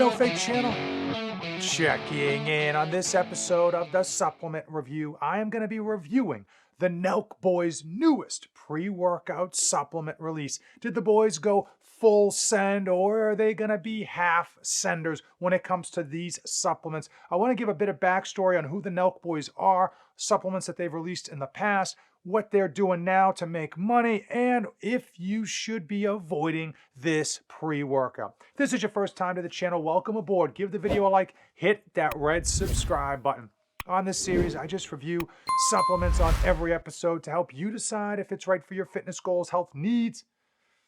No Fake channel. Checking in on this episode of the Supplement Review. I am going to be reviewing the Nelk Boys' newest pre-workout supplement release. Did the boys go full send, or are they going to be half senders when it comes to these supplements? I want to give a bit of backstory on who the Nelk Boys are, supplements that they've released in the past, what they're doing now to make money, and if you should be avoiding this pre-workout. If this is your first time to the channel, welcome aboard. Give the video a like, hit that red subscribe button. On this series, I just review supplements on every episode to help you decide if it's right for your fitness goals, health needs,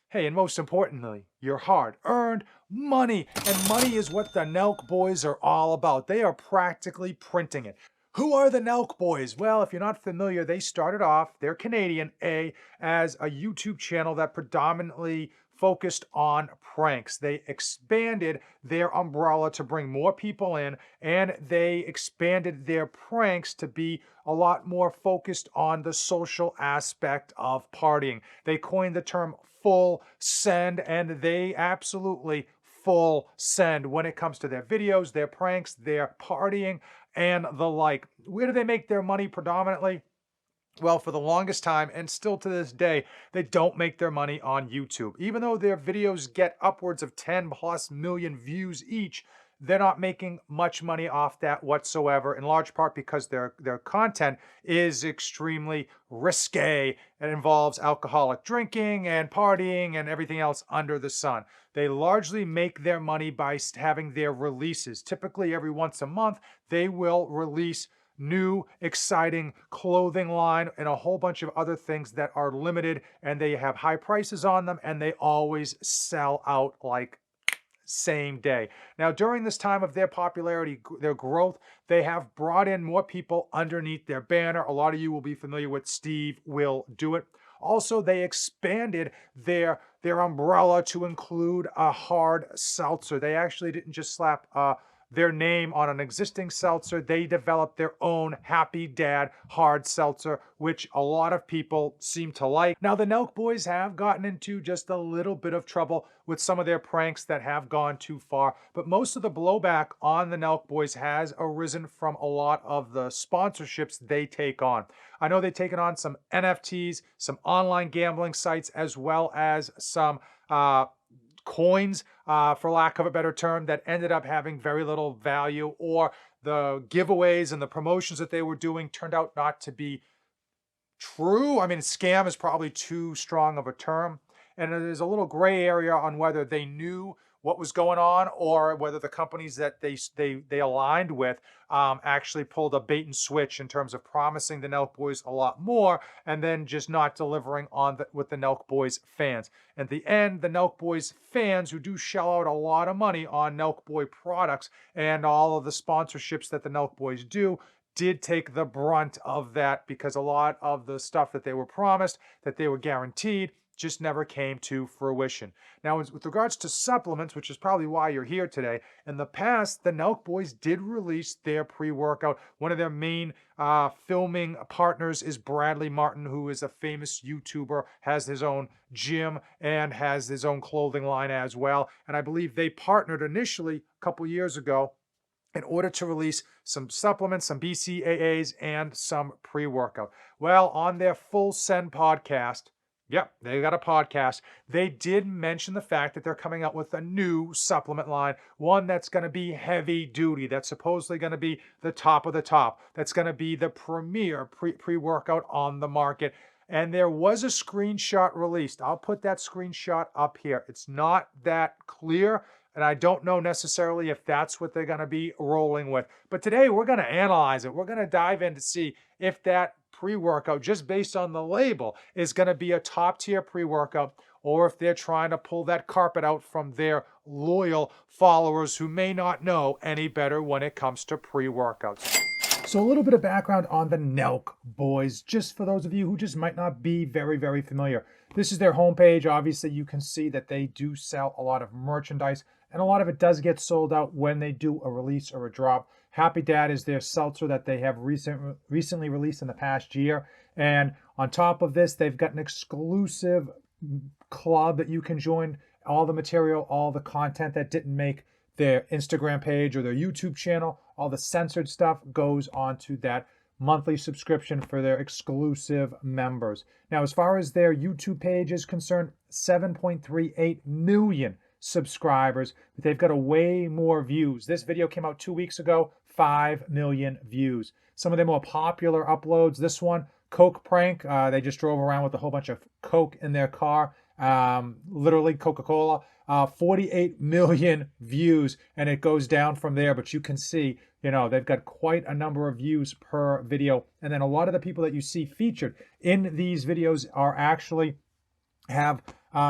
hey, and most importantly, your hard-earned money. And money is what the Nelk Boys are all about. They are practically printing it. Who are the Nelk Boys? Well, if you're not familiar, they started off, they're Canadian, as a YouTube channel that predominantly focused on pranks. They expanded their umbrella to bring more people in, and they expanded their pranks to be a lot more focused on the social aspect of partying. They coined the term full send, and they absolutely full send when it comes to their videos, their pranks, their partying, and the like. Where do they make their money predominantly? Well, for the longest time, and still to this day, they don't make their money on YouTube. Even though their videos get upwards of 10+ million views each, they're not making much money off that whatsoever, in large part because their content is extremely risque. It involves alcoholic drinking and partying and everything else under the sun. They largely make their money by having their releases. Typically, every once a month, they will release new, exciting clothing line and a whole bunch of other things that are limited, and they have high prices on them, and they always sell out like same day. Now, during this time of their popularity, their growth, they have brought in more people underneath their banner. A lot of you will be familiar with Steve Will Do It. Also, they expanded their umbrella to include a hard seltzer. They actually didn't just slap their name on an existing seltzer. They developed their own Happy Dad hard seltzer, which a lot of people seem to like. Now, the Nelk Boys have gotten into just a little bit of trouble with some of their pranks that have gone too far, but most of the blowback on the Nelk Boys has arisen from a lot of the sponsorships they take on. I know they've taken on some NFTs, some online gambling sites, as well as some coins, for lack of a better term, that ended up having very little value, or the giveaways and the promotions that they were doing turned out not to be true. I mean, scam is probably too strong of a term. And there's a little gray area on whether they knew what was going on, or whether the companies that they aligned with actually pulled a bait and switch in terms of promising the Nelk Boys a lot more and then just not delivering on with the Nelk Boys fans. At the end, the Nelk Boys fans, who do shell out a lot of money on Nelk Boy products and all of the sponsorships that the Nelk Boys do, did take the brunt of that, because a lot of the stuff that they were promised, that they were guaranteed, just never came to fruition. Now, with regards to supplements, which is probably why you're here today, in the past, the Nelk Boys did release their pre-workout. One of their main filming partners is Bradley Martin, who is a famous YouTuber, has his own gym, and has his own clothing line as well. And I believe they partnered initially a couple years ago in order to release some supplements, some BCAAs, and some pre-workout. Well, on their Full Send podcast, yep, they got a podcast, they did mention the fact that they're coming out with a new supplement line, one that's going to be heavy duty, that's supposedly going to be the top of the top, that's going to be the premier pre-workout on the market. And there was a screenshot released. I'll put that screenshot up here. It's not that clear, and I don't know necessarily if that's what they're going to be rolling with. But today we're going to analyze it. We're going to dive in to see if that pre-workout, just based on the label, is going to be a top-tier pre-workout, or if they're trying to pull that carpet out from their loyal followers who may not know any better when it comes to pre-workouts. So a little bit of background on the Nelk Boys, just for those of you who just might not be very, very familiar. This is their homepage. Obviously, you can see that they do sell a lot of merchandise, and a lot of it does get sold out when they do a release or a drop. Happy Dad is their seltzer that they have recently released in the past year. And on top of this, they've got an exclusive club that you can join. All the material, all the content that didn't make their Instagram page or their YouTube channel. All the censored stuff goes onto that monthly subscription for their exclusive members. Now, as far as their YouTube page is concerned, 7.38 million subscribers, but they've got a way more views. This video came out 2 weeks ago, 5 million views. Some of their more popular uploads, this one, Coke prank, they just drove around with a whole bunch of Coke in their car, literally Coca-Cola, 48 million views, and it goes down from there, but you can see, they've got quite a number of views per video. And then a lot of the people that you see featured in these videos are actually have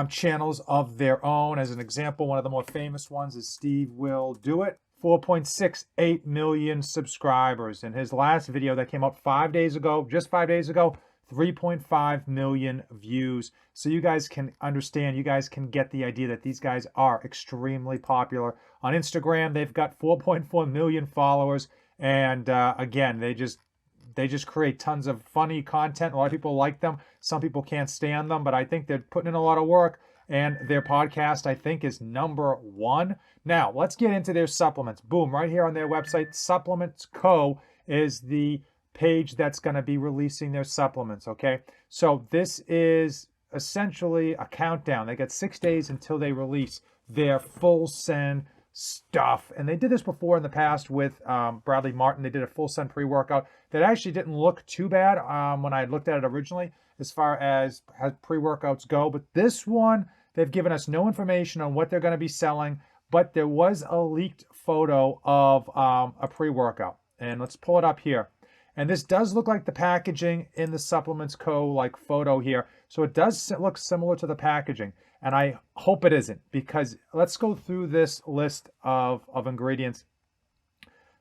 channels of their own. As an example, one of the more famous ones is Steve Will Do It. 4.68 million subscribers. In his last video that came out 5 days ago, just 5 days ago, 3.5 million views. So you guys can understand, you guys can get the idea that these guys are extremely popular. On Instagram, they've got 4.4 million followers. And again, they just create tons of funny content. A lot of people like them. Some people can't stand them, but I think they're putting in a lot of work. And their podcast, I think, is #1. Now, let's get into their supplements. Boom, right here on their website, Supplements Co. is the page that's going to be releasing their supplements, okay? So this is essentially a countdown. They got 6 days until they release their full send stuff. And they did this before in the past with Bradley Martin. They did a full send pre-workout that actually didn't look too bad when I looked at it originally as far as pre-workouts go. But this one, they've given us no information on what they're going to be selling, but there was a leaked photo of a pre-workout. And let's pull it up here. And this does look like the packaging in the Supplements Co. like photo here. So it does look similar to the packaging. And I hope it isn't, because let's go through this list of ingredients.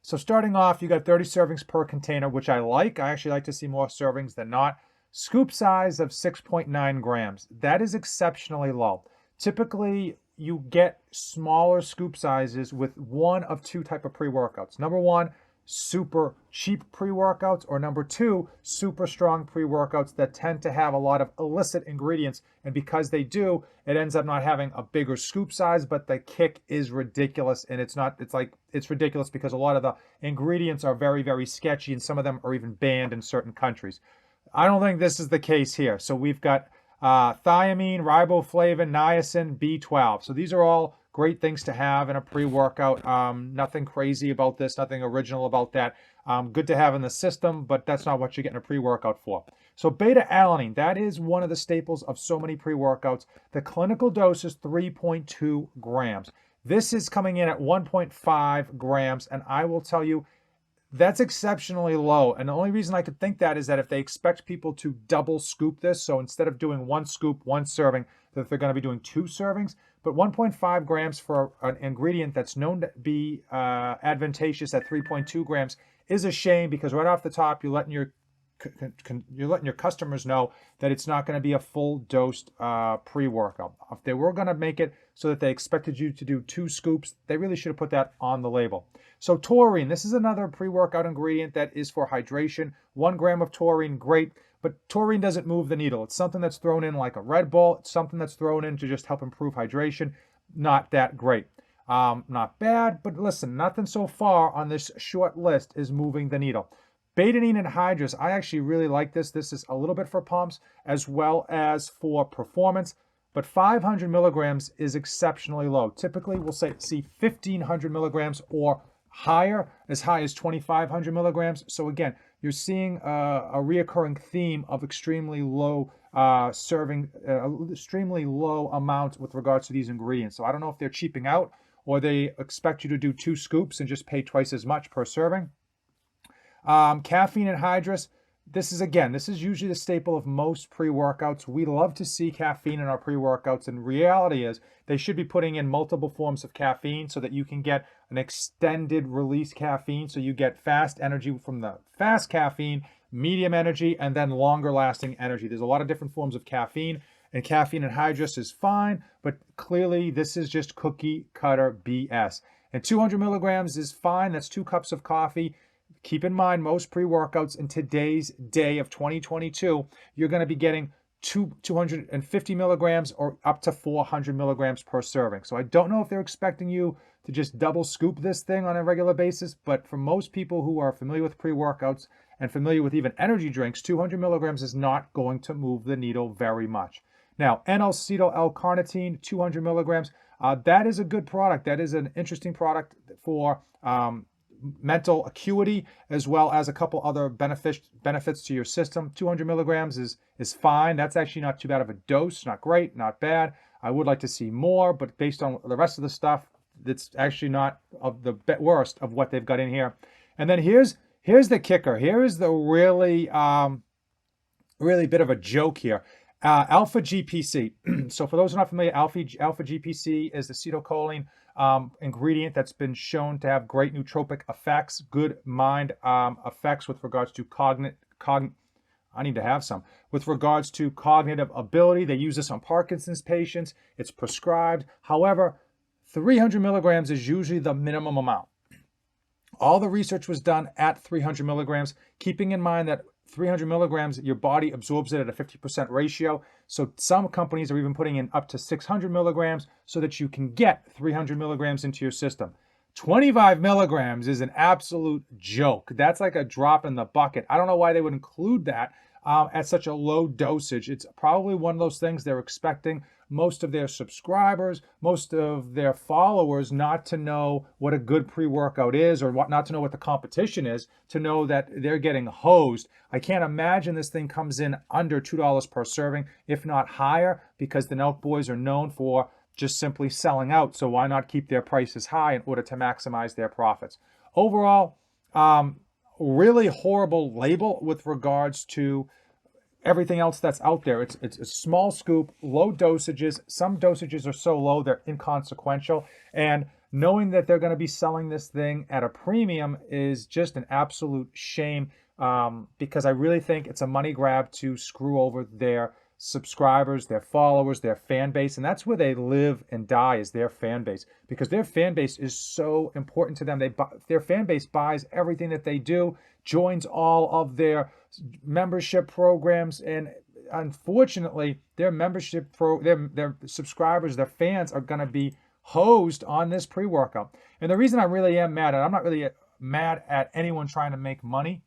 So starting off, you got 30 servings per container, which I like. I actually like to see more servings than not. Scoop size of 6.9 grams. That is exceptionally low. Typically, you get smaller scoop sizes with one of two type of pre-workouts. Number one, super cheap pre-workouts, or number two, super strong pre-workouts that tend to have a lot of illicit ingredients. And because they do, it ends up not having a bigger scoop size, but the kick is ridiculous. And it's ridiculous because a lot of the ingredients are very, very sketchy, and some of them are even banned in certain countries. I don't think this is the case here. So we've got thiamine, riboflavin, niacin, B12. So these are all great things to have in a pre-workout. Nothing crazy about this, nothing original about that. Good to have in the system, but that's not what you're getting a pre-workout for. So beta-alanine, that is one of the staples of so many pre-workouts. The clinical dose is 3.2 grams. This is coming in at 1.5 grams, and I will tell you, that's exceptionally low. And the only reason I could think that is that if they expect people to double scoop this, so instead of doing one scoop, one serving, that they're going to be doing 2 servings. But 1.5 grams for an ingredient that's known to be advantageous at 3.2 grams is a shame, because right off the top, you're letting your customers know that it's not going to be a full dosed pre-workout. If they were going to make it so that they expected you to do 2 scoops, they really should have put that on the label. So taurine, this is another pre-workout ingredient that is for hydration. 1 gram of taurine, great, but taurine doesn't move the needle. It's something that's thrown in like a Red Bull. It's something that's thrown in to just help improve hydration. Not that great. Not bad, but listen, nothing so far on this short list is moving the needle. Betaine anhydrous, I actually really like this. This is a little bit for pumps as well as for performance, but 500 milligrams is exceptionally low. Typically, we'll see 1,500 milligrams or higher, as high as 2,500 milligrams. So again, you're seeing a reoccurring theme of extremely low extremely low amounts with regards to these ingredients. So I don't know if they're cheaping out or they expect you to do 2 scoops and just pay twice as much per serving. Caffeine anhydrous. This is usually the staple of most pre-workouts. We love to see caffeine in our pre-workouts, and reality is they should be putting in multiple forms of caffeine so that you can get an extended release caffeine, so you get fast energy from the fast caffeine, medium energy, and then longer lasting energy. There's a lot of different forms of caffeine, and caffeine anhydrous is fine, but clearly this is just cookie cutter BS. And 200 milligrams is fine. That's 2 cups of coffee. Keep in mind, most pre-workouts in today's day of 2022, you're going to be getting 250 milligrams or up to 400 milligrams per serving. So I don't know if they're expecting you to just double scoop this thing on a regular basis, but for most people who are familiar with pre-workouts and familiar with even energy drinks, 200 milligrams is not going to move the needle very much. Now, N-acetyl L-carnitine, 200 milligrams, that is a good product. That is an interesting product for mental acuity, as well as a couple other benefits to your system. 200 milligrams is fine. That's actually not too bad of a dose. Not great, not bad. I would like to see more, but based on the rest of the stuff, it's actually not of the worst of what they've got in here. And then here's the kicker. Here is the really bit of a joke here. Alpha GPC. So for those who are not familiar, Alpha GPC is the acetylcholine ingredient that's been shown to have great nootropic effects, good mind effects with regards to with regards to cognitive ability. They use this on Parkinson's patients. It's prescribed. However, 300 milligrams is usually the minimum amount. All the research was done at 300 milligrams, keeping in mind that 300 milligrams, your body absorbs it at a 50% ratio. So some companies are even putting in up to 600 milligrams so that you can get 300 milligrams into your system. 25 milligrams is an absolute joke. That's like a drop in the bucket. I don't know why they would include that at such a low dosage. It's probably one of those things they're expecting most of their subscribers, most of their followers not to know what a good pre-workout is, or not to know what the competition is, to know that they're getting hosed. I can't imagine this thing comes in under $2 per serving, if not higher, because the Nelk Boys are known for just simply selling out. So why not keep their prices high in order to maximize their profits? Overall, really horrible label with regards to everything else that's out there. It's a small scoop, low dosages. Some dosages are so low they're inconsequential. And knowing that they're going to be selling this thing at a premium is just an absolute shame, because I really think it's a money grab to screw over their subscribers, their followers, their fan base. And that's where they live and die, is their fan base, because their fan base is so important to them. Their fan base buys everything that they do, joins all of their membership programs, and unfortunately their their subscribers, their fans are going to be hosed on this pre-workout. And the reason I really am mad I'm not really mad at anyone trying to make money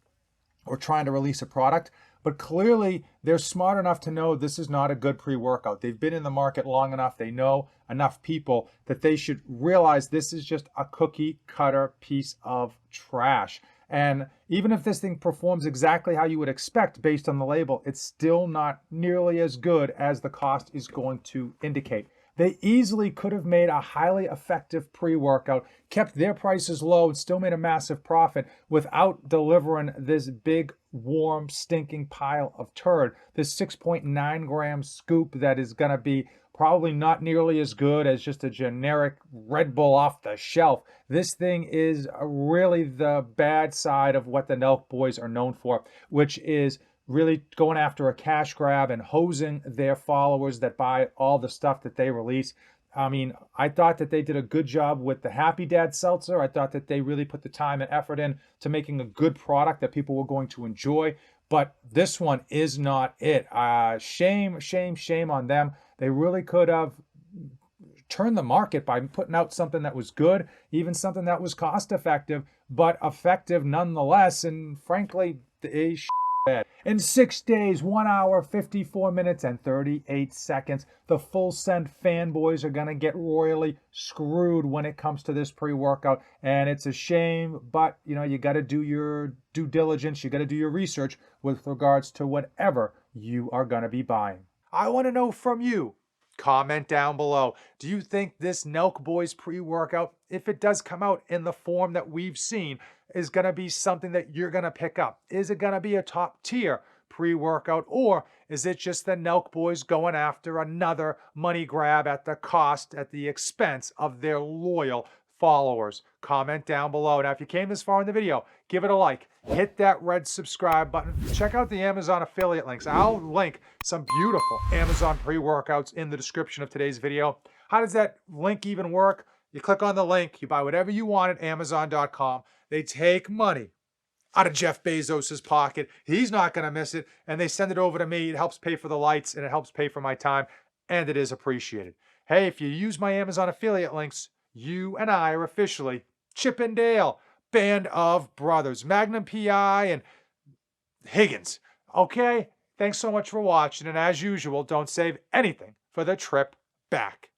or trying to release a product, but clearly they're smart enough to know this is not a good pre-workout. They've been in the market long enough. They know enough people that they should realize this is just a cookie cutter piece of trash. And even if this thing performs exactly how you would expect based on the label, it's still not nearly as good as the cost is going to indicate. They easily could have made a highly effective pre-workout, kept their prices low, and still made a massive profit without delivering this big, warm, stinking pile of turd. This 6.9 gram scoop that is going to be probably not nearly as good as just a generic Red Bull off the shelf. This thing is really the bad side of what the Nelk Boys are known for, which is really going after a cash grab and hosing their followers that buy all the stuff that they release. I mean, I thought that they did a good job with the Happy Dad Seltzer. I thought that they really put the time and effort in to making a good product that people were going to enjoy. But this one is not it. Shame, shame, shame on them. They really could have turned the market by putting out something that was good, even something that was cost effective, but effective nonetheless. And frankly, they bad. In 6 days, 1 hour, 54 minutes, and 38 seconds, the Full Send fanboys are going to get royally screwed when it comes to this pre-workout. And it's a shame, but you got to do your due diligence. You got to do your research with regards to whatever you are going to be buying. I want to know from you. Comment down below. Do you think this Nelk Boys pre-workout, if it does come out in the form that we've seen, is going to be something that you're going to pick up? Is it going to be a top tier pre-workout, or is it just the Nelk Boys going after another money grab at the expense of their loyal followers? Comment down below. Now, if you came this far in the video, give it a like, hit that red subscribe button, check out the Amazon affiliate links. I'll link some beautiful Amazon pre-workouts in the description of today's video. How does that link even work? You click on the link, you buy whatever you want at Amazon.com. They take money out of Jeff Bezos's pocket. He's not going to miss it, and they send it over to me. It helps pay for the lights, and it helps pay for my time, and it is appreciated. Hey, if you use my Amazon affiliate links, you and I are officially Chip and Dale, band of brothers, Magnum PI and Higgins. Okay? Thanks so much for watching, and as usual, don't save anything for the trip back.